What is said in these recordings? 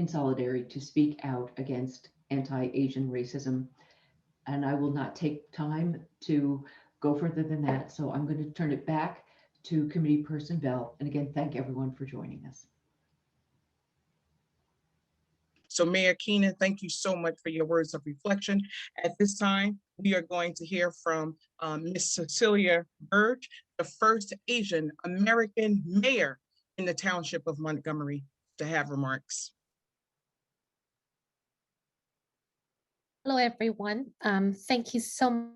in solidarity to speak out against anti-Asian racism. And I will not take time to go further than that. So I'm going to turn it back to Committee Person Bell. And again, thank everyone for joining us. So Mayor Keenan, thank you so much for your words of reflection. At this time, we are going to hear from Ms. Cecilia Burge, the first Asian American mayor in the township of Montgomery, to have remarks. Hello, everyone. Thank you so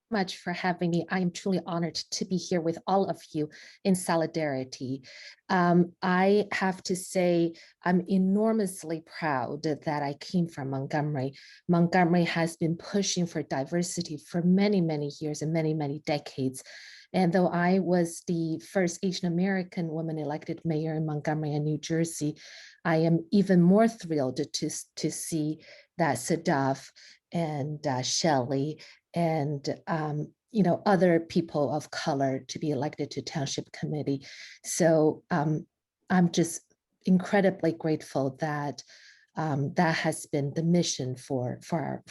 much for having me. I am truly honored to be here with all of you in solidarity. I have to say, I'm enormously proud that I came from Montgomery. Montgomery has been pushing for diversity for many, many years and many, many decades. And though I was the first Asian American woman elected mayor in Montgomery and New Jersey, I am even more thrilled to see that Sadaf and Shelley and other people of color to be elected to township committee. So I'm just incredibly grateful that that has been the mission for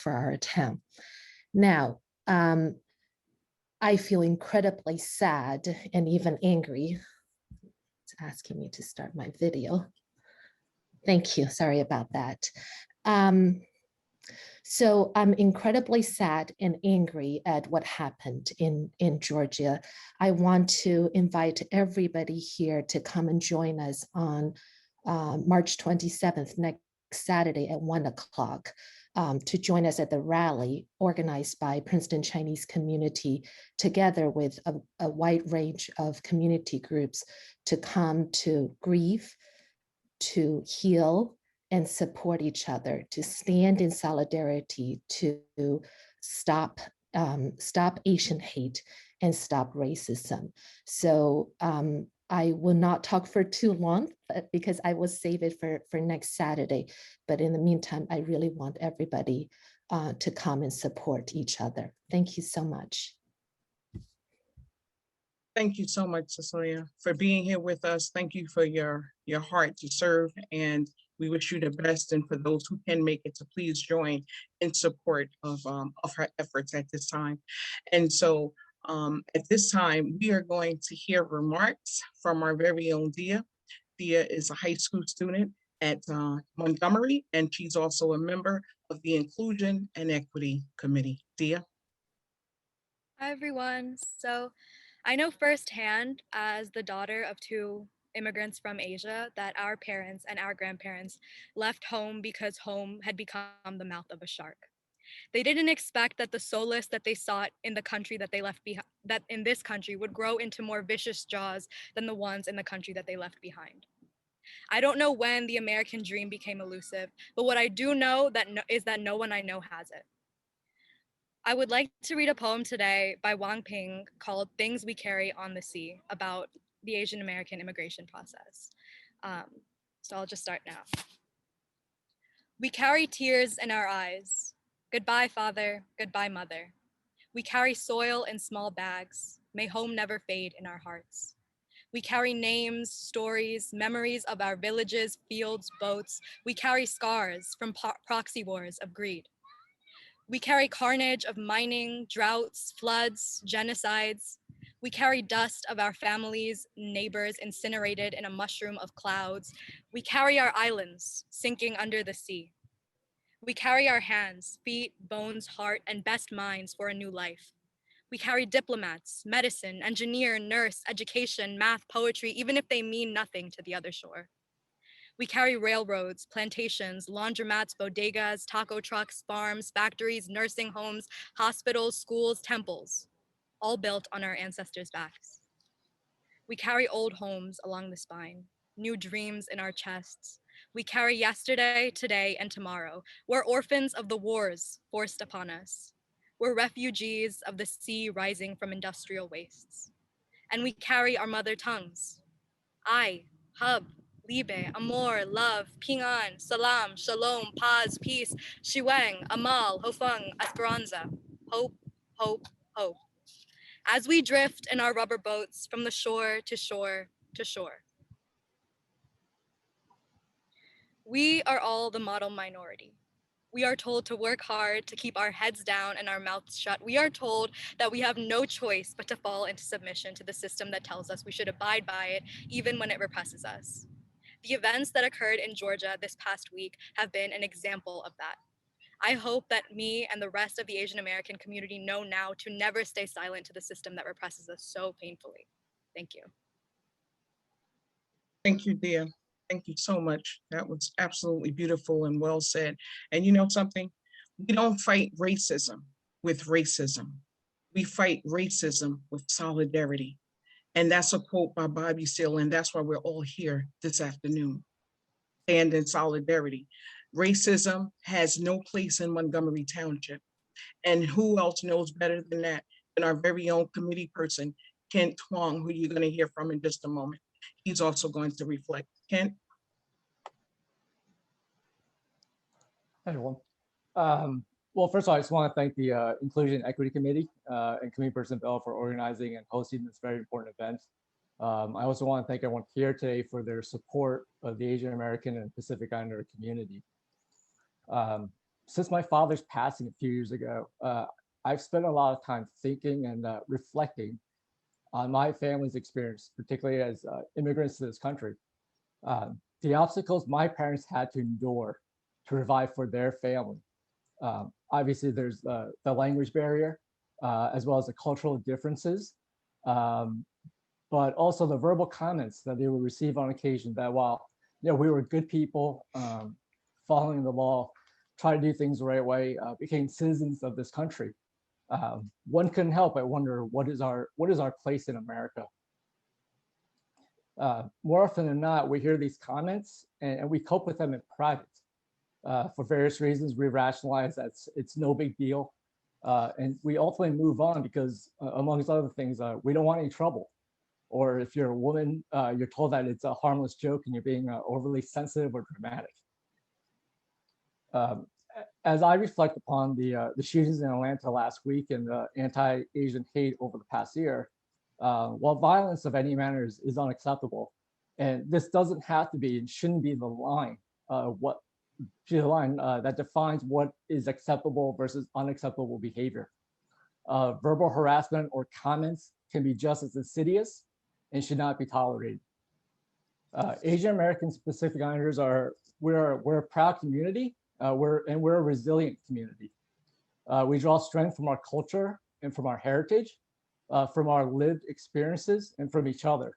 our town. Now, I feel incredibly sad and even angry. It's asking me to start my video. Thank you, sorry about that. So I'm incredibly sad and angry at what happened in Georgia. I want to invite everybody here to come and join us on March 27th, next Saturday at 1 o'clock, to join us at the rally organized by Princeton Chinese community, together with a wide range of community groups, to come to grieve, to heal, and support each other, to stand in solidarity, to stop Asian hate and stop racism. So I will not talk for too long, because I will save it for next Saturday. But in the meantime, I really want everybody to come and support each other. Thank you so much. Thank you so much, Cecilia, for being here with us. Thank you for your heart to serve, and we wish you the best. And for those who can make it, to please join in support of her efforts at this time. And so at this time, we are going to hear remarks from our very own Dia. Dia is a high school student at Montgomery, and she's also a member of the Inclusion and Equity Committee. Dia. Hi, everyone. So I know firsthand, as the daughter of two immigrants from Asia, that our parents and our grandparents left home because home had become the mouth of a shark. They didn't expect that the solace that they sought in the country that they left behind, that in this country would grow into more vicious jaws than the ones in the country that they left behind. I don't know when the American dream became elusive, but what I do know is that no one I know has it. I would like to read a poem today by Wang Ping called Things We Carry on the Sea, about the Asian American immigration process. So I'll just start now. We carry tears in our eyes. Goodbye, father, goodbye, mother. We carry soil in small bags. May home never fade in our hearts. We carry names, stories, memories of our villages, fields, boats. We carry scars from proxy wars of greed. We carry carnage of mining, droughts, floods, genocides. We carry dust of our families, neighbors incinerated in a mushroom of clouds. We carry our islands sinking under the sea. We carry our hands, feet, bones, heart, and best minds for a new life. We carry diplomats, medicine, engineer, nurse, education, math, poetry, even if they mean nothing to the other shore. We carry railroads, plantations, laundromats, bodegas, taco trucks, farms, factories, nursing homes, hospitals, schools, temples, all built on our ancestors' backs. We carry old homes along the spine, new dreams in our chests. We carry yesterday, today, and tomorrow. We're orphans of the wars forced upon us. We're refugees of the sea rising from industrial wastes. And we carry our mother tongues. I, hub, libe, amor, love, pingan, salam, shalom, paz, peace, shiwang, amal, hofung, esperanza, hope, hope, hope. As we drift in our rubber boats from the shore to shore to shore. We are all the model minority. We are told to work hard, to keep our heads down and our mouths shut. We are told that we have no choice but to fall into submission to the system that tells us we should abide by it, even when it represses us. The events that occurred in Georgia this past week have been an example of that. I hope that me and the rest of the Asian American community know now to never stay silent to the system that represses us so painfully. Thank you. Thank you, Dia. Thank you so much. That was absolutely beautiful and well said. And you know something? We don't fight racism with racism. We fight racism with solidarity. And that's a quote by Bobby Seale, and that's why we're all here this afternoon. Stand in solidarity. Racism has no place in Montgomery Township. And who else knows better than that than our very own committee person, Kent Twong, who you're going to hear from in just a moment. He's also going to reflect. Kent? Hi, everyone. Well, first of all, I just want to thank the Inclusion and Equity Committee and Committee Person Bell for organizing and hosting this very important event. I also want to thank everyone here today for their support of the Asian American and Pacific Islander community. Since my father's passing a few years ago, I've spent a lot of time thinking and reflecting on my family's experience, particularly as immigrants to this country. The obstacles my parents had to endure to provide for their family. Obviously, there's the language barrier, as well as the cultural differences, but also the verbal comments that they would receive on occasion that while we were good people, following the law, try to do things the right way, became citizens of this country. One couldn't help but wonder what is our place in America. More often than not, we hear these comments and we cope with them in private. For various reasons, we rationalize that it's no big deal. And we ultimately move on because, amongst other things, we don't want any trouble. Or if you're a woman, you're told that it's a harmless joke and you're being overly sensitive or dramatic. As I reflect upon the shootings in Atlanta last week and the anti-Asian hate over the past year, while violence of any manner is unacceptable, and this doesn't have to be and shouldn't be the line that defines what is acceptable versus unacceptable behavior. Verbal harassment or comments can be just as insidious and should not be tolerated. Asian Americans, Pacific Islanders we're a proud community. We're a resilient community. We draw strength from our culture and from our heritage, from our lived experiences and from each other.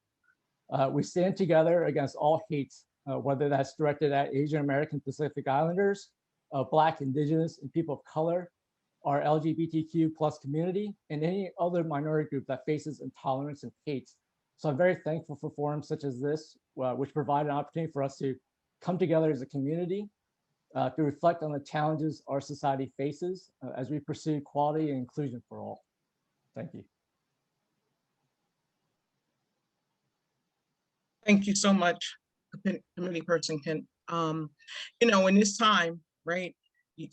We stand together against all hate, whether that's directed at Asian American Pacific Islanders, Black, Indigenous, and people of color, our LGBTQ plus community, and any other minority group that faces intolerance and hate. So I'm very thankful for forums such as this, which provide an opportunity for us to come together as a community to reflect on the challenges our society faces as we pursue equality and inclusion for all. Thank you. Thank you so much, committee person Kent. In this time, right,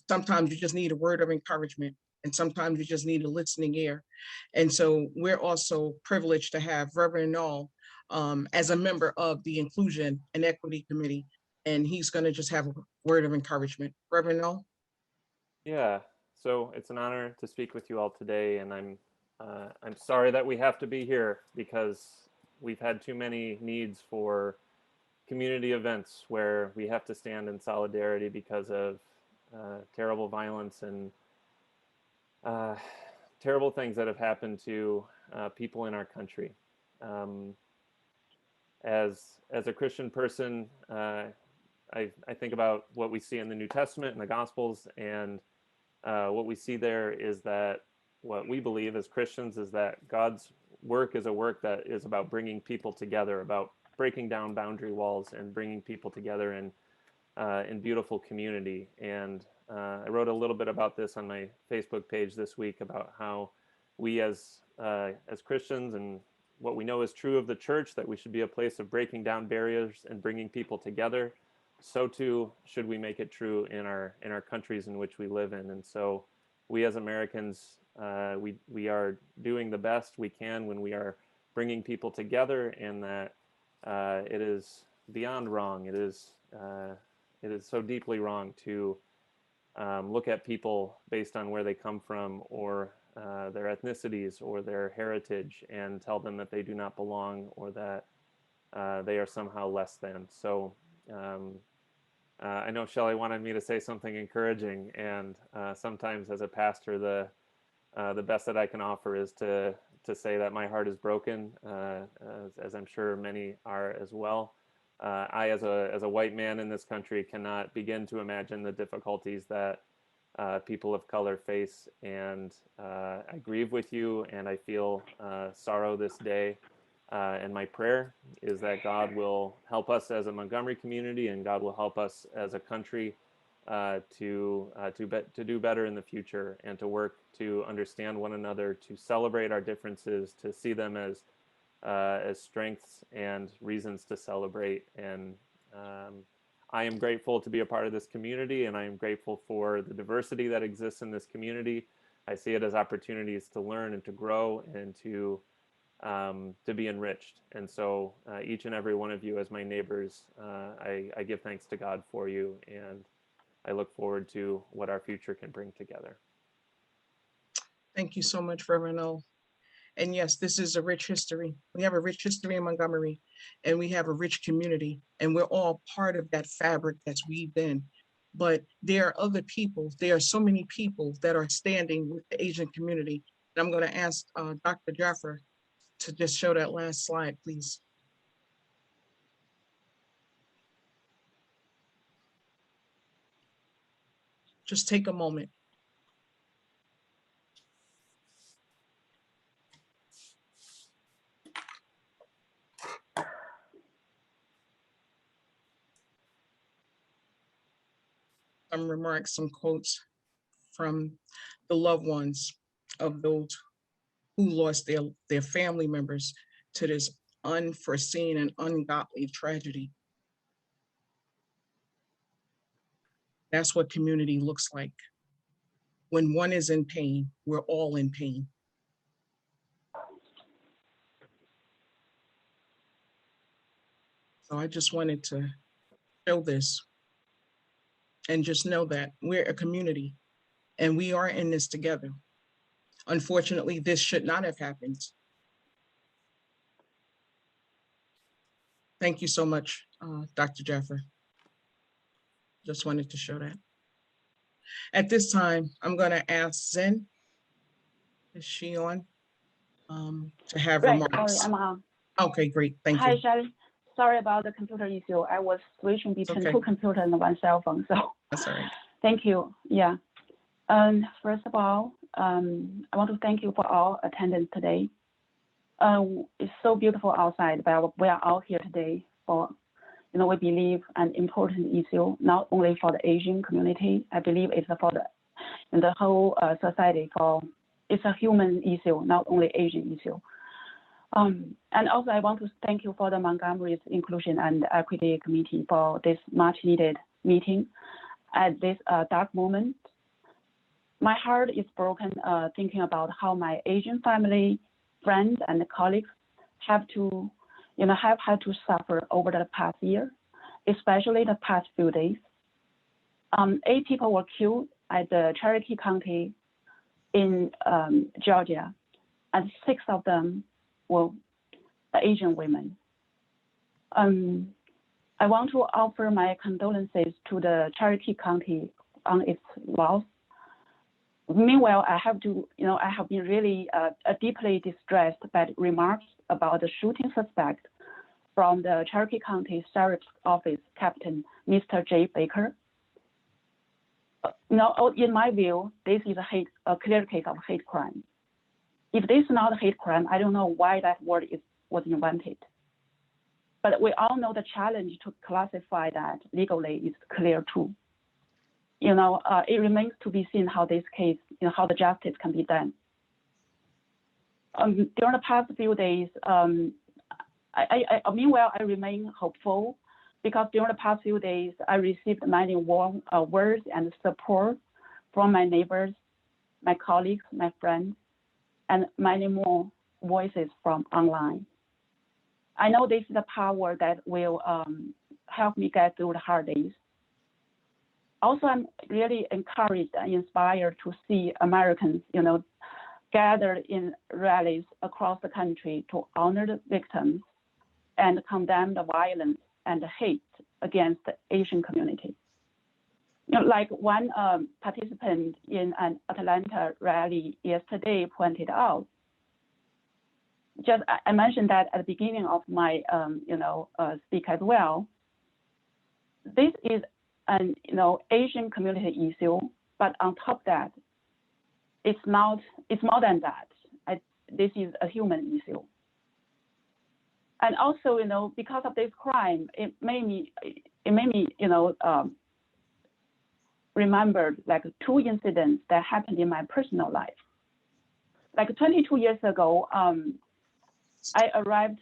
sometimes you just need a word of encouragement and sometimes you just need a listening ear. And so we're also privileged to have Reverend Null as a member of the Inclusion and Equity Committee, and he's going to just have a word of encouragement. Reverend Null? Yeah, so it's an honor to speak with you all today, and I'm sorry that we have to be here because we've had too many needs for community events where we have to stand in solidarity because of terrible violence and terrible things that have happened to people in our country. As a Christian person, I think about what we see in the New Testament and the Gospels, and what we see there is that what we believe as Christians is that God's work is a work that is about bringing people together, about breaking down boundary walls and bringing people together in beautiful community. And I wrote a little bit about this on my Facebook page this week about how we as Christians and what we know is true of the church, that we should be a place of breaking down barriers and bringing people together. So too should we make it true in our countries in which we live in. And so we as Americans, we are doing the best we can when we are bringing people together, and that it is beyond wrong. It is it is so deeply wrong to look at people based on where they come from or their ethnicities or their heritage and tell them that they do not belong or that they are somehow less than. So I know Shelley wanted me to say something encouraging, and sometimes as a pastor, the best that I can offer is to say that my heart is broken, as I'm sure many are as well. I, as a white man in this country, cannot begin to imagine the difficulties that people of color face, and I grieve with you, and I feel sorrow this day. And my prayer is that God will help us as a Montgomery community, and God will help us as a country to do better in the future, and to work to understand one another, to celebrate our differences, to see them as strengths and reasons to celebrate. And I am grateful to be a part of this community, and I am grateful for the diversity that exists in this community. I see it as opportunities to learn and to grow and to be enriched. And so each and every one of you as my neighbors, I give thanks to God for you, and I look forward to what our future can bring together. Thank you so much, Reverend O. And yes, this is a rich history. We have a rich history in Montgomery, and we have a rich community, and we're all part of that fabric that's weaved in. But there are other people, there are so many people that are standing with the Asian community. And I'm going to ask Dr. Jaffer to just show that last slide, please. Just take a moment. Some remarks, some quotes from the loved ones of those who lost their family members to this unforeseen and ungodly tragedy. That's what community looks like. When one is in pain, we're all in pain. So I just wanted to show this and just know that we're a community and we are in this together. Unfortunately, this should not have happened. Thank you so much, Dr. Jaffer. Just wanted to show that. At this time, I'm going to ask Zen, is she on, to have remarks? Sorry, I'm on. Okay, great, thank you. Hi, Shelley. Sorry about the computer issue. I was switching between okay. two computers and one cell phone, so. That's all right. Thank you, yeah. First of all, I want to thank you for all attendance today. It's so beautiful outside, but we are all here today for, we believe an important issue, not only for the Asian community. I believe it's for the whole society. It's a human issue, not only Asian issue. And also, I want to thank you for the Montgomery's Inclusion and Equity Committee for this much needed meeting at this dark moment. My heart is broken thinking about how my Asian family, friends, and colleagues have had to suffer over the past year, especially the past few days. 8 people were killed at the Cherokee County in Georgia, and 6 of them were Asian women. I want to offer my condolences to the Cherokee County on its loss. Meanwhile, I have been really deeply distressed by the remarks about the shooting suspect from the Cherokee County Sheriff's Office, Captain Mr. J. Baker. In my view, this is a clear case of hate crime. If this is not a hate crime, I don't know why that word was invented. But we all know the challenge to classify that legally is clear too. It remains to be seen how this case, how the justice can be done. During the past few days, meanwhile, I remain hopeful because during the past few days, I received many warm words and support from my neighbors, my colleagues, my friends, and many more voices from online. I know this is the power that will help me get through the hard days. also, I'm really encouraged and inspired to see Americans, gathered in rallies across the country to honor the victims and condemn the violence and hate against the Asian community. Like one participant in an Atlanta rally yesterday pointed out, I mentioned that at the beginning of my speak as well. This is an Asian community issue, but on top of that, it's more than that. This is a human issue. And also, because of this crime, it made me remember like 2 incidents that happened in my personal life. Like 22 years ago, I arrived,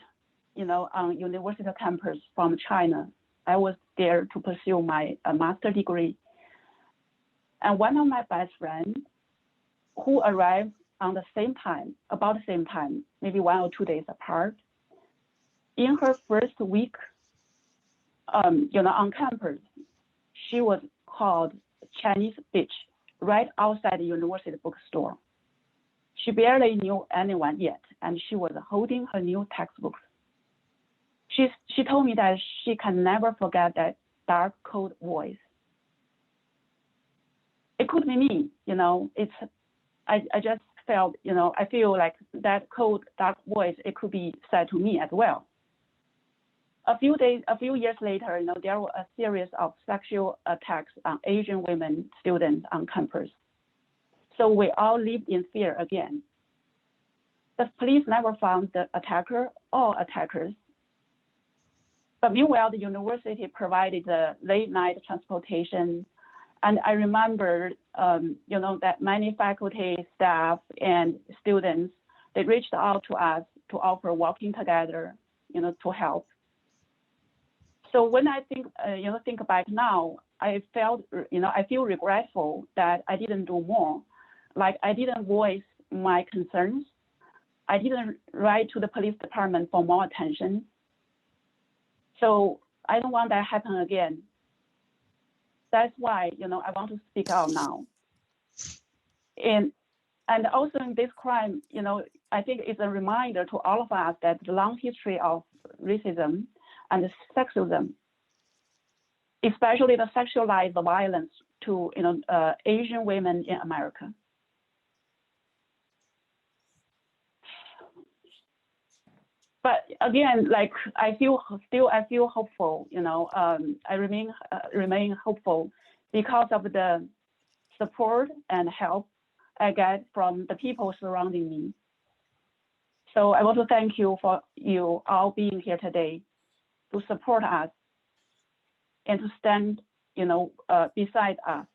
on university campus from China. I was there to pursue my master's degree. And one of my best friends who arrived on the same time, about the same time, maybe 1 or 2 days apart, in her first week, on campus, she was called Chinese bitch right outside the university bookstore. She barely knew anyone yet, and she was holding her new textbooks. She told me that she can never forget that dark, cold voice. It could be me, I just felt, I feel like that cold, dark voice, it could be said to me as well. A few years later, there were a series of sexual attacks on Asian women students on campus. So we all lived in fear again. The police never found the attacker or attackers. But meanwhile, the university provided the late night transportation. And I remember, that many faculty, staff, and students, they reached out to us to offer walking together, to help. So when I think back now, I feel regretful that I didn't do more. Like I didn't voice my concerns. I didn't write to the police department for more attention. So I don't want that to happen again. That's why, I want to speak out now. And also in this crime, I think it's a reminder to all of us that the long history of racism and sexism, especially the sexualized violence to Asian women in America. But again, like I feel hopeful. I remain hopeful because of the support and help I get from the people surrounding me. So I want to thank you for you all being here today to support us and to stand, beside us.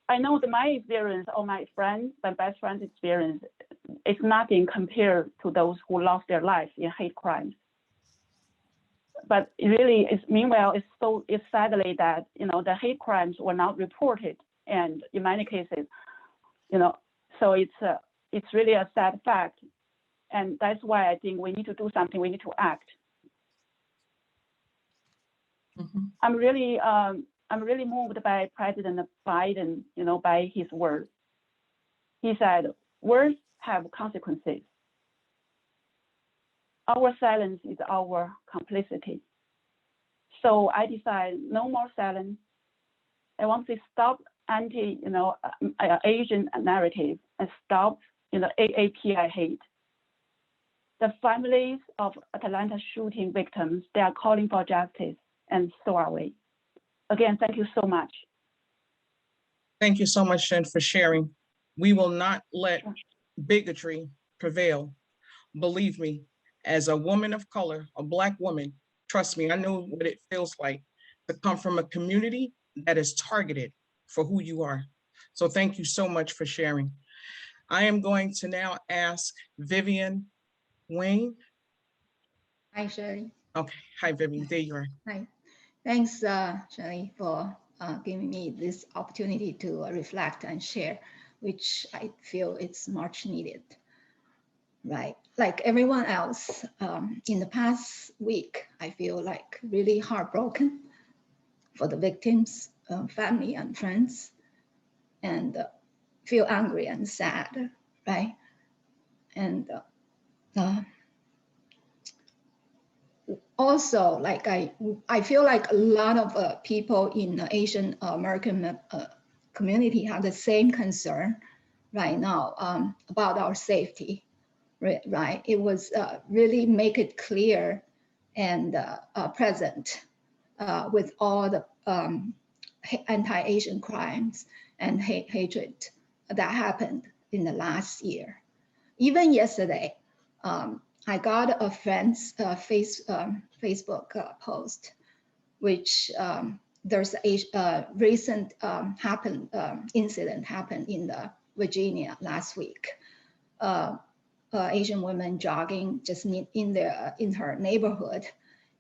I know that my experience or my best friend's experience is nothing compared to those who lost their lives in hate crimes. But it really is, meanwhile, it's sadly that, the hate crimes were not reported. And in many cases, so it's really a sad fact. And that's why I think we need to do something, we need to act. Mm-hmm. I'm really moved by President Biden, by his words. He said, words have consequences. Our silence is our complicity. So I decide no more silence. I want to stop Asian narrative and stop, AAPI hate. The families of Atlanta shooting victims, they are calling for justice, and so are we. Again, thank you so much. Thank you so much, Shen, for sharing. We will not let bigotry prevail. Believe me, as a woman of color, a Black woman, trust me, I know what it feels like to come from a community that is targeted for who you are. So thank you so much for sharing. I am going to now ask Vivian Wayne. Hi, Shirley. Okay, hi, Vivian, there you are. Hi. Thanks, Shirley, for giving me this opportunity to reflect and share, which I feel it's much needed. right? Like everyone else, in the past week, I feel like really heartbroken for the victims, family and friends, and feel angry and sad, right? And also, like I feel like a lot of people in the Asian American community have the same concern right now about our safety, right? It was really make it clear and present with all the anti-Asian crimes and hatred that happened in the last year. Even yesterday, I got a friend's Facebook post, which there's a recent incident happened in the Virginia last week. Asian woman jogging just in her neighborhood,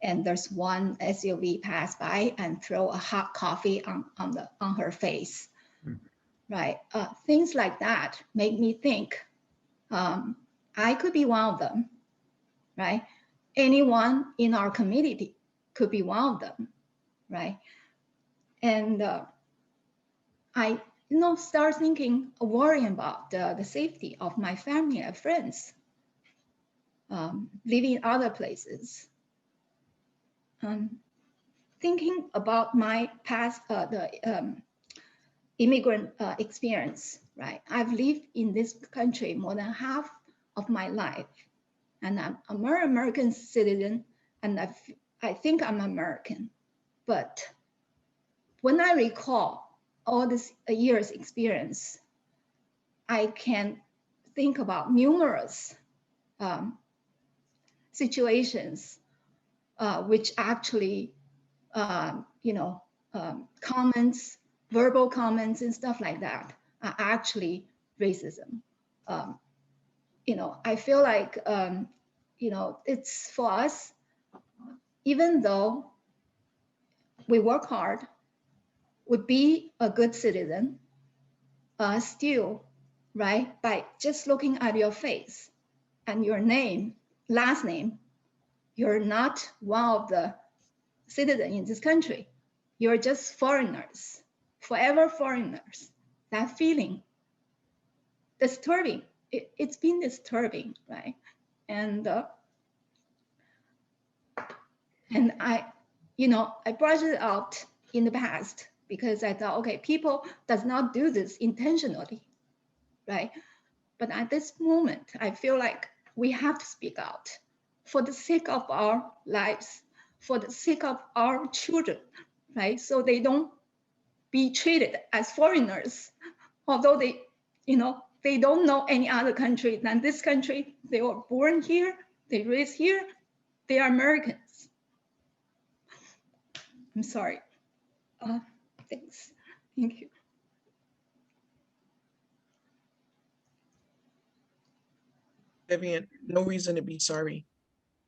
and there's one SUV pass by and throw a hot coffee on her face. Right, things like that make me think I could be one of them, right? Anyone in our community could be one of them, right? And I, start thinking, worrying about the safety of my family and friends living in other places. Thinking about my past, the immigrant experience, right? I've lived in this country more than half of my life, and I'm an American citizen, and I think I'm American. But when I recall all this years experience, I can think about numerous situations which actually, comments, verbal comments and stuff like that are actually racism. I feel like, it's for us, even though we work hard, we be a good citizen, still, right, by just looking at your face and your name, last name, you're not one of the citizens in this country. You're just foreigners, forever foreigners. That feeling, disturbing. It's been disturbing, right? And I brushed it out in the past because I thought, okay, people does not do this intentionally, right? But at this moment, I feel like we have to speak out for the sake of our lives, for the sake of our children, right? So they don't be treated as foreigners, although they don't know any other country than this country. They were born here, they raised here, they are Americans. I'm sorry. Thanks. Thank you. Vivian, no reason to be sorry.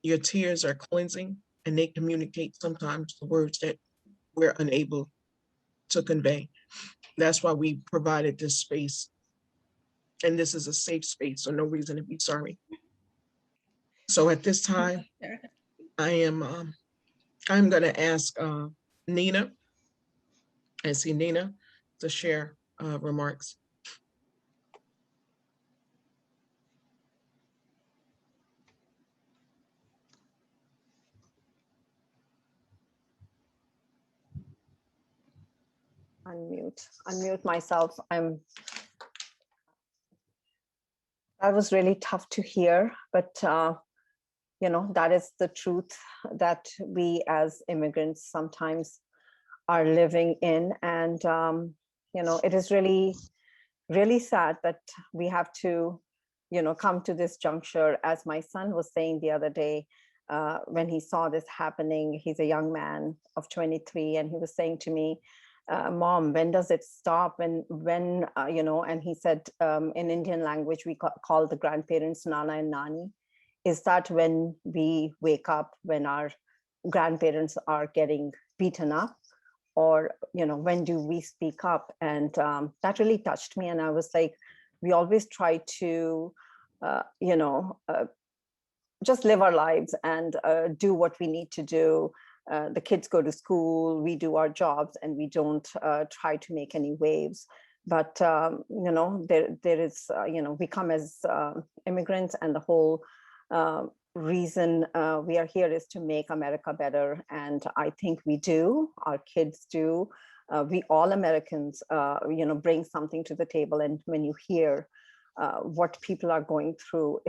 Your tears are cleansing, and they communicate sometimes the words that we're unable to convey. That's why we provided this space. And this is a safe space, so no reason to be sorry. So at this time, I'm going to ask Nina, I see Nina, to share remarks. Unmute myself. That was really tough to hear, but that is the truth that we as immigrants sometimes are living in. And it is really, really sad that we have to come to this juncture. As my son was saying the other day, when he saw this happening, he's a young man of 23, and he was saying to me, Mom, when does it stop? And when, and he said, in Indian language, we call the grandparents Nana and Nani. Is that when we wake up, when our grandparents are getting beaten up? Or, when do we speak up? And that really touched me. And I was like, we always try to you know, just live our lives and do what we need to do. The kids go to school, we do our jobs, and we don't try to make any waves. But you know, there is, you know, we come as immigrants, and the whole reason we are here is to make America better. And I think we do. Our kids do. We all Americans, you know, bring something to the table. And when you hear what people are going through,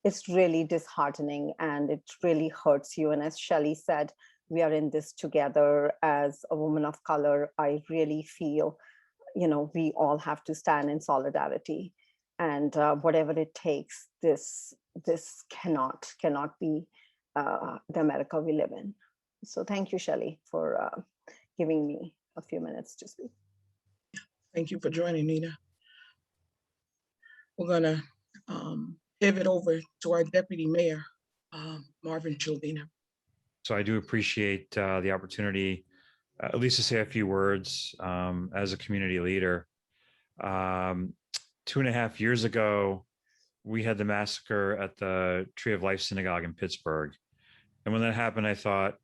it's really disheartening, and it really hurts you. And as Shelley said, we are in this together. As a woman of color, I really feel, you know, we all have to stand in solidarity, and whatever it takes, this cannot be the America we live in. So thank you, Shelley, for giving me a few minutes to speak. Thank you for joining, Nina. We're gonna pivot over to our Deputy Mayor, Marvin Childina. So I do appreciate the opportunity, at least to say a few words as a community leader. 2.5 years ago, we had the massacre at the Tree of Life Synagogue in Pittsburgh. And when that happened, I thought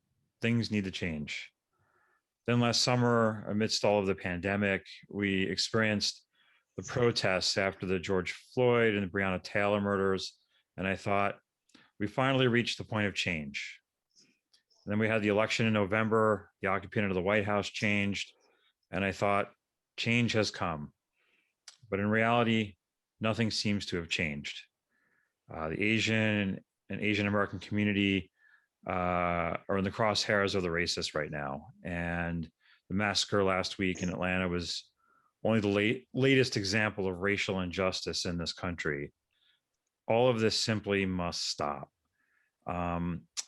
things need to change. Then last summer, amidst all of the pandemic, we experienced the protests after the George Floyd and the Breonna Taylor murders. And I thought, we finally reached the point of change. And then we had the election in November, the occupant of the White House changed, and I thought, change has come. But in reality, nothing seems to have changed. The Asian and Asian American community are in the crosshairs of the racists right now. And the massacre last week in Atlanta was only the latest example of racial injustice in this country. All of this simply must stop.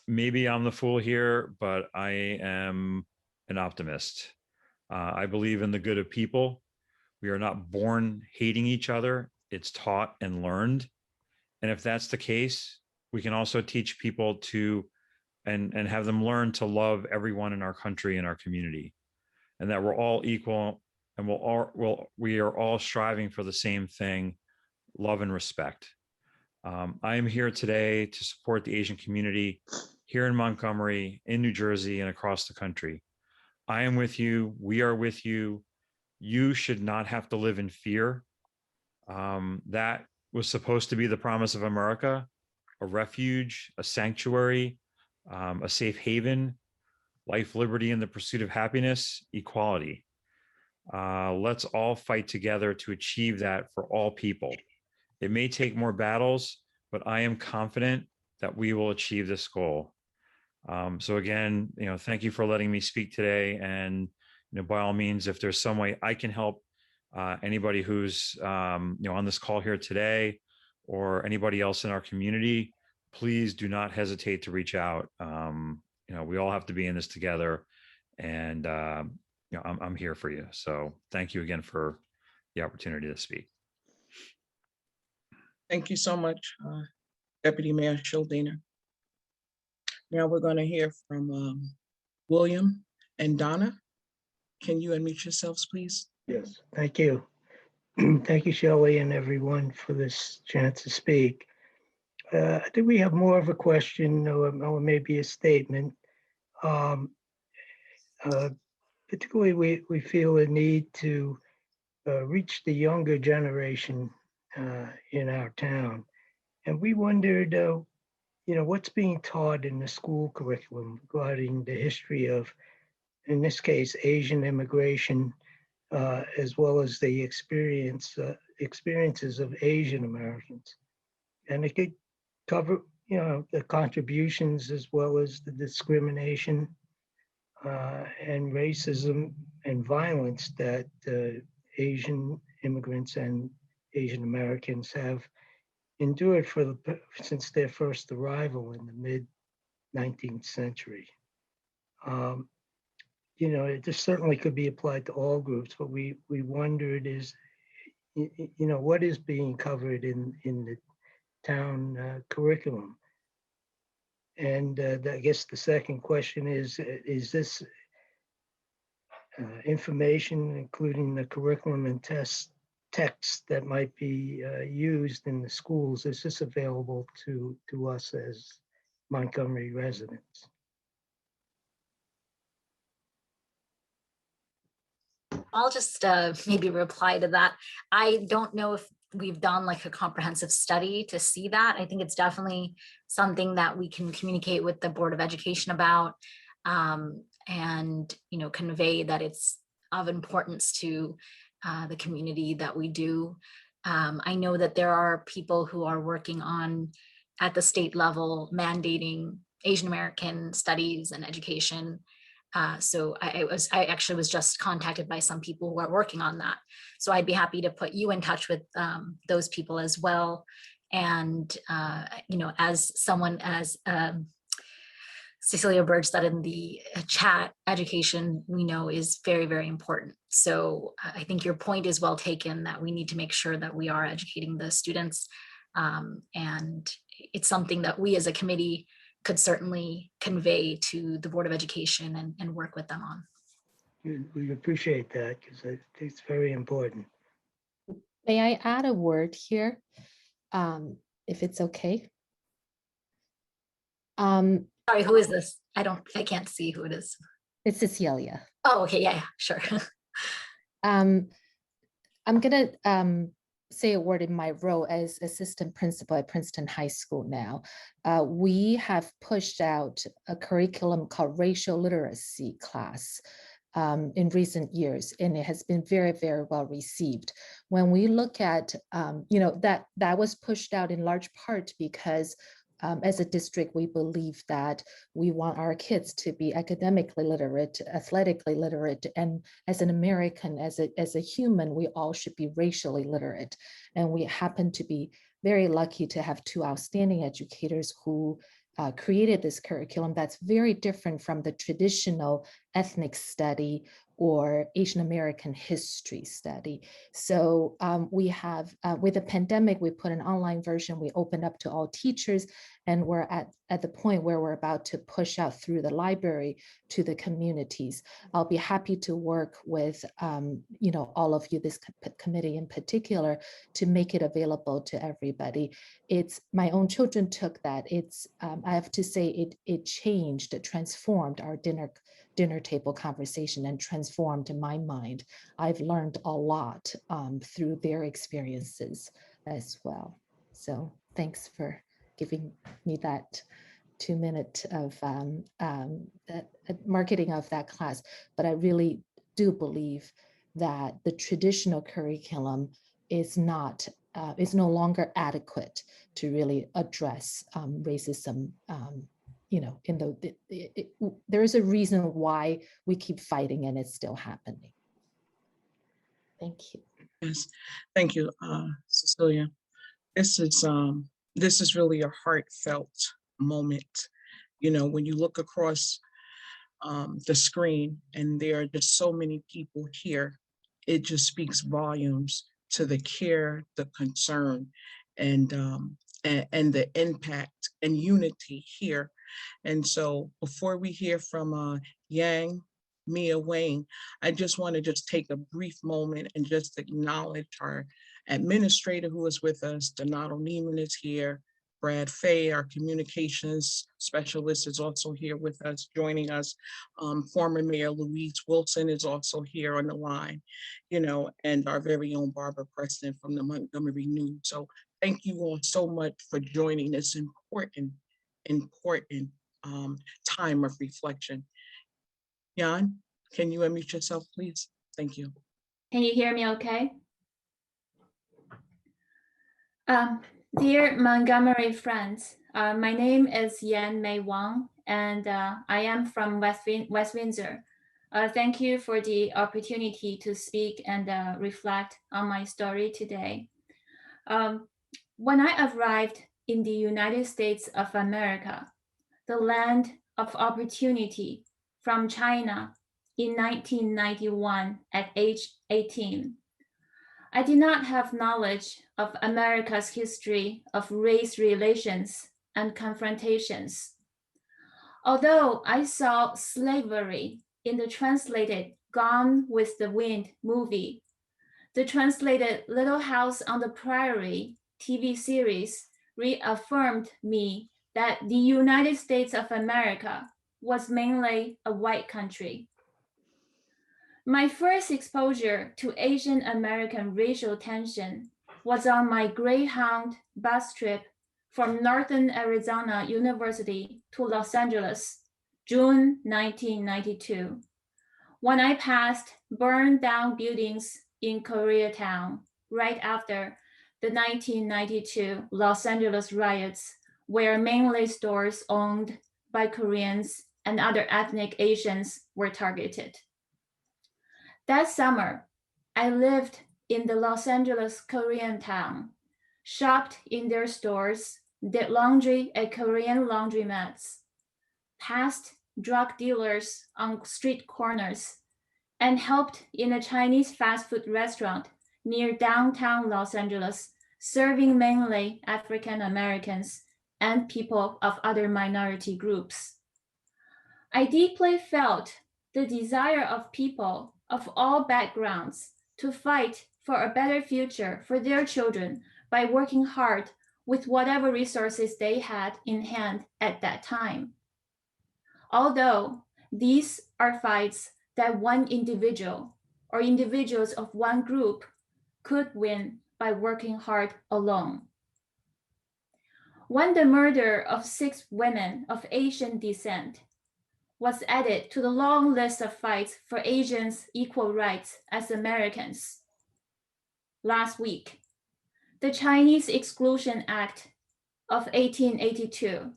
Maybe I'm the fool here, but I am an optimist. I believe in the good of people. We are not born hating each other. It's taught and learned. And if that's the case, we can also teach people to and have them learn to love everyone in our country and our community, and that we're all equal, and we are all striving for the same thing, love and respect. I am here today to support the Asian community here in Montgomery, in New Jersey, and across the country. I am with you. We are with you. You should not have to live in fear. That was supposed to be the promise of America, a refuge, a sanctuary, a safe haven, life, liberty, and the pursuit of happiness, equality. Let's all fight together to achieve that for all people. It may take more battles, but I am confident that we will achieve this goal. So again, thank you for letting me speak today. And by all means, if there's some way I can help anybody who's on this call here today, or anybody else in our community, please do not hesitate to reach out. We all have to be in this together, and I'm here for you. So thank you again for the opportunity to speak. Thank you so much, Deputy Mayor Childina. Now we're going to hear from William and Donna. Can you unmute yourselves, please? Yes, thank you. Thank you, Shelley, and everyone for this chance to speak. I think we have more of a question or maybe a statement. Particularly, we feel a need to reach the younger generation in our town. And we wondered, what's being taught in the school curriculum regarding the history of, in this case, Asian immigration, as well as the experiences of Asian Americans. And it could cover, the contributions as well as the discrimination and racism and violence that Asian immigrants and Asian Americans have endured since their first arrival in the mid-19th century. This certainly could be applied to all groups, but we wondered what is being covered in the town curriculum. And I guess the second question is this information, including the curriculum and tests, texts that might be used in the schools? Is this available to us as Montgomery residents? I'll just maybe reply to that. I don't know if we've done like a comprehensive study to see that. I think it's definitely something that we can communicate with the Board of Education about, and convey that it's of importance to the community that we do. I know that there are people who are working on at the state level mandating Asian American studies and education. So I actually was just contacted by some people who are working on that. So I'd be happy to put you in touch with those people as well. And, as someone, as Cecilia Bird said in the chat, education we know is very, very important. So I think your point is well taken, that we need to make sure that we are educating the students. And it's something that we as a committee could certainly convey to the Board of Education and work with them on. We appreciate that because I think it's very important. May I add a word here, if it's okay? Sorry, who is this? I can't see who it is. It's Cecilia. Oh, okay, yeah, sure. I'm gonna say a word in my role as assistant principal at Princeton High School now. We have pushed out a curriculum called racial literacy class in recent years, and it has been very, very well received. When we look at, that was pushed out in large part because as a district, we believe that we want our kids to be academically literate, athletically literate, and as an American, as a human, we all should be racially literate. And we happen to be very lucky to have two outstanding educators who created this curriculum that's very different from the traditional ethnic study or Asian American history study. So we have, with the pandemic, we put an online version, we opened up to all teachers, and we're at the point where we're about to push out through the library to the communities. I'll be happy to work with all of you, this committee in particular, to make it available to everybody. It's, my own children took that. It's, I have to say, it changed, it transformed our dinner table conversation and transformed my mind. I've learned a lot through their experiences as well. So thanks for giving me that 2 minute of marketing of that class. But I really do believe that the traditional curriculum is not, is no longer adequate to really address racism. There is a reason why we keep fighting and it's still happening. Thank you. Yes, thank you, Cecilia. This is really a heartfelt moment. When you look across the screen and there are just so many people here, it just speaks volumes to the care, the concern, and the impact and unity here. And so before we hear from Yang, Mia, Wayne, I just want to just take a brief moment and just acknowledge our administrator who is with us. Donato Neiman is here. Brad Fay, our communications specialist, is also here with us, joining us. Former Mayor Louise Wilson is also here on the line, and our very own Barbara Preston from the Montgomery News. So thank you all so much for joining this important time of reflection. Jan, can you unmute yourself, please? Thank you. Can you hear me okay? Dear Montgomery friends, my name is Yan Mei Wang, and I am from West Windsor. Thank you for the opportunity to speak and reflect on my story today. When I arrived in the United States of America, the land of opportunity, from China in 1991 at age 18, I did not have knowledge of America's history of race relations and confrontations. Although I saw slavery in the translated Gone with the Wind movie, the translated Little House on the Prairie TV series reaffirmed me that the United States of America was mainly a white country. My first exposure to Asian American racial tension was on my Greyhound bus trip from Northern Arizona University to Los Angeles, June 1992, when I passed burned down buildings in Koreatown right after the 1992 Los Angeles riots, where mainly stores owned by Koreans and other ethnic Asians were targeted. That summer, I lived in the Los Angeles Korean town, shopped in their stores, did laundry at Korean laundromats, passed drug dealers on street corners, and helped in a Chinese fast food restaurant near downtown Los Angeles, serving mainly African Americans and people of other minority groups. I deeply felt the desire of people of all backgrounds to fight for a better future for their children by working hard with whatever resources they had in hand at that time. Although these are fights that one individual or individuals of one group could win by working hard alone. When the murder of 6 women of Asian descent was added to the long list of fights for Asians' equal rights as Americans last week, the Chinese Exclusion Act of 1882,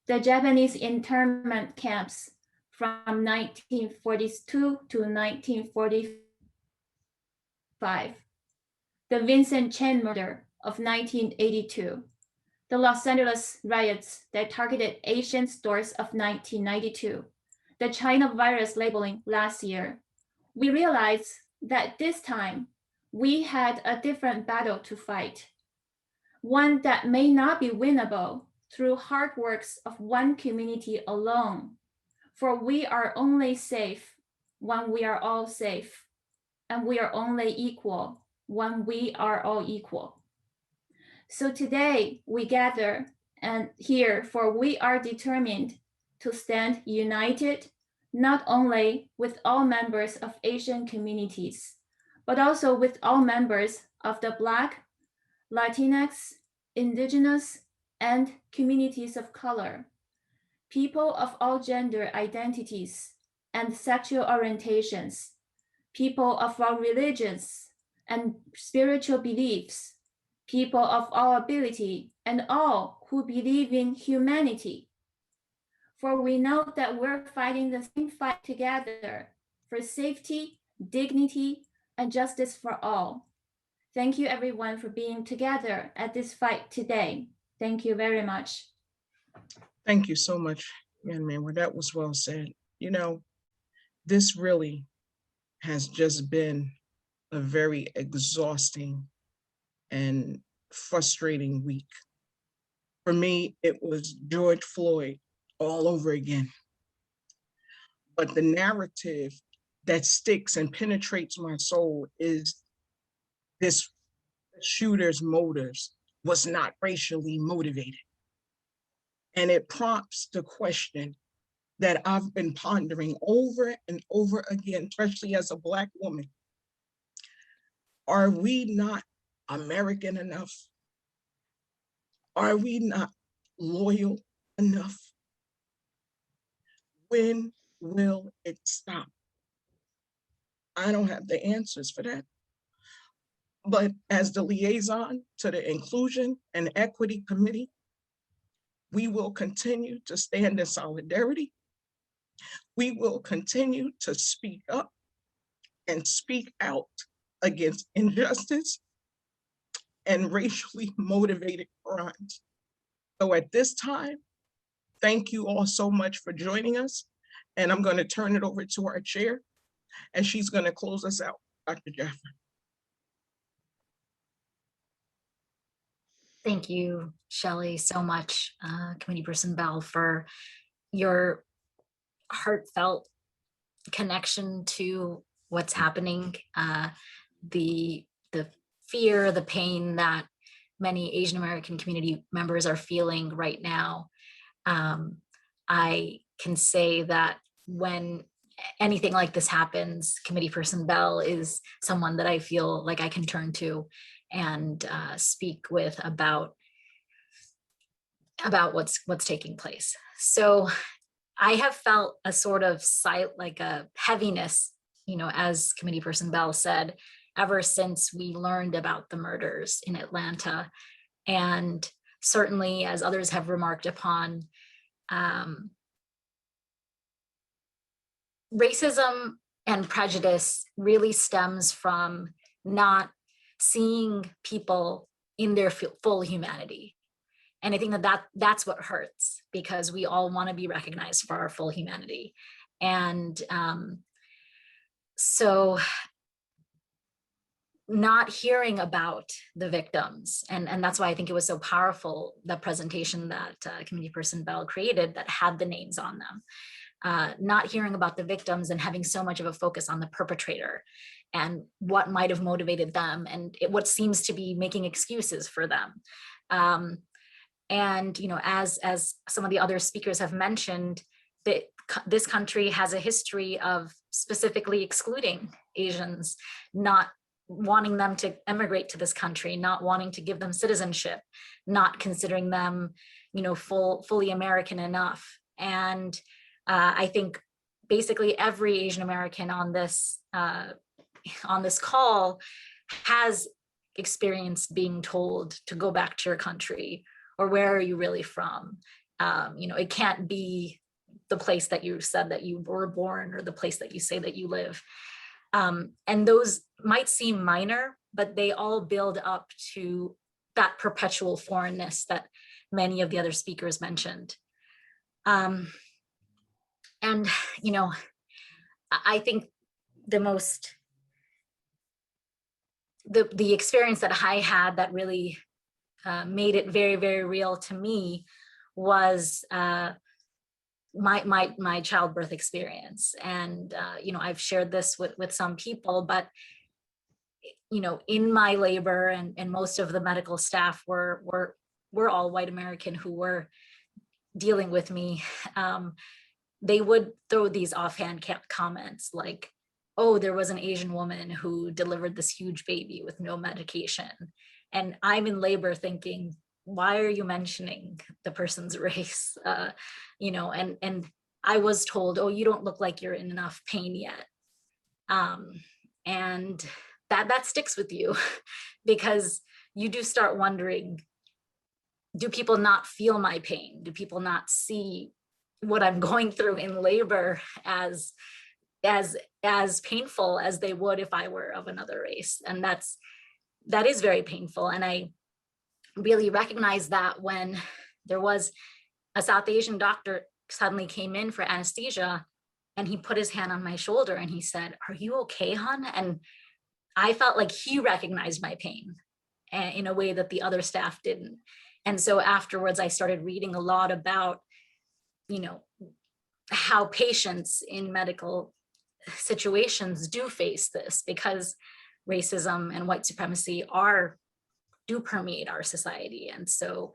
the Japanese internment camps from 1942 to 1945, the Vincent Chen murder of 1982, the Los Angeles riots that targeted Asian stores of 1992, the China virus labeling last year, we realized that this time we had a different battle to fight, one that may not be winnable through hard works of one community alone, for we are only safe when we are all safe, and we are only equal when we are all equal. So today we gather and here, for we are determined to stand united, not only with all members of Asian communities, but also with all members of the Black, Latinx, Indigenous, and communities of color, people of all gender identities and sexual orientations, people of all religions and spiritual beliefs, people of all ability, and all who believe in humanity. For we know that we're fighting the same fight together for safety, dignity, and justice for all. Thank you everyone for being together at this fight today. Thank you very much. Thank you so much, young man. Well, that was well said. You know, this really has just been a very exhausting and frustrating week. For me, it was George Floyd all over again. But the narrative that sticks and penetrates my soul is this shooter's motives was not racially motivated. And it prompts the question that I've been pondering over and over again, especially as a Black woman. Are we not American enough? Are we not loyal enough? When will it stop? I don't have the answers for that. But as the liaison to the Inclusion and Equity Committee, we will continue to stand in solidarity. We will continue to speak up and speak out against injustice and racially motivated crimes. So at this time, thank you all so much for joining us. And I'm going to turn it over to our chair, and she's going to close us out, Dr. Jaffer. Thank you, Shelley, so much, Committee Person Bell, for your heartfelt connection to what's happening. The the fear, the pain that many Asian American community members are feeling right now. I can say that when anything like this happens, Committee Person Bell is someone that I feel like I can turn to and speak with about what's taking place. So I have felt a sort of like a heaviness, as Committee Person Bell said, ever since we learned about the murders in Atlanta. And certainly, as others have remarked upon, racism and prejudice really stems from not seeing people in their full humanity. And I think that's what hurts, because we all want to be recognized for our full humanity. And so not hearing about the victims, and that's why I think it was so powerful, the presentation that Committee Person Bell created that had the names on them. Not hearing about the victims and having so much of a focus on the perpetrator and what might have motivated them and what seems to be making excuses for them. And as some of the other speakers have mentioned, that this country has a history of specifically excluding Asians, not wanting them to emigrate to this country, not wanting to give them citizenship, not considering them, fully American enough. And I think basically every Asian American on this call has experienced being told to go back to your country, or where are you really from? It can't be the place that you said that you were born, or the place that you say that you live. And those might seem minor, but they all build up to that perpetual foreignness that many of the other speakers mentioned. And, I think the experience that I had that really made it very, very real to me was my childbirth experience. And, I've shared this with some people, but, in my labor, and most of the medical staff were all white American who were dealing with me. They would throw these offhand comments like, oh, there was an Asian woman who delivered this huge baby with no medication. And I'm in labor thinking, why are you mentioning the person's race? And I was told, oh, you don't look like you're in enough pain yet. And that sticks with you because you do start wondering, do people not feel my pain? Do people not see what I'm going through in labor as painful as they would if I were of another race? And that is very painful. And I really recognized that when there was a South Asian doctor suddenly came in for anesthesia, and he put his hand on my shoulder and he said, "Are you okay, hon?" And I felt like he recognized my pain in a way that the other staff didn't. And so afterwards, I started reading a lot about, how patients in medical situations do face this, because racism and white supremacy do permeate our society. And so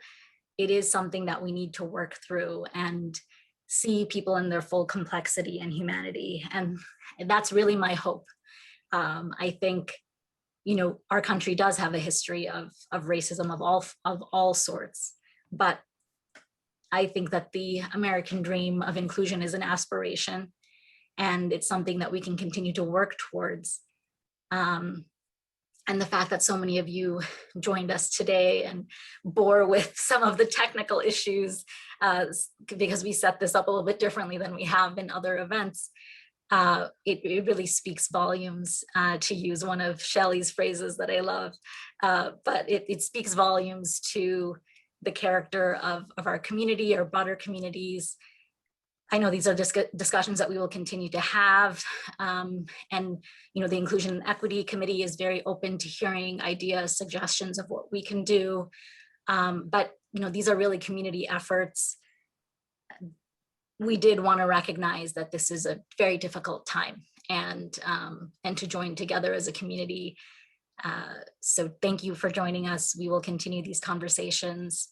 it is something that we need to work through and see people in their full complexity and humanity. And that's really my hope. I think, our country does have a history of racism of all sorts, but I think that the American dream of inclusion is an aspiration, and it's something that we can continue to work towards. And the fact that so many of you joined us today and bore with some of the technical issues, because we set this up a little bit differently than we have in other events, it really speaks volumes, to use one of Shelley's phrases that I love, but it speaks volumes to the character of our community, our broader communities. I know these are discussions that we will continue to have. And, the Inclusion and Equity Committee is very open to hearing ideas, suggestions of what we can do. But, these are really community efforts. We did want to recognize that this is a very difficult time, and to join together as a community So thank you for joining us. We will continue these conversations.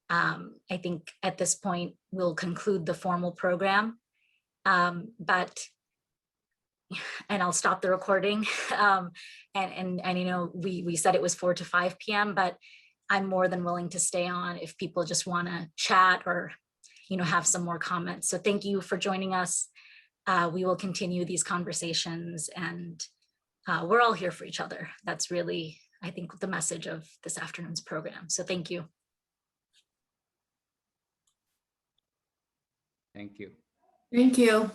I think at this point, we'll conclude the formal program. And I'll stop the recording. And you know, we said it was 4 to 5 p.m., but I'm more than willing to stay on if people just want to chat or, you know, have some more comments. So thank you for joining us. We will continue these conversations, and we're all here for each other. That's really, I think, the message of this afternoon's program. So thank you. Thank you. Thank you.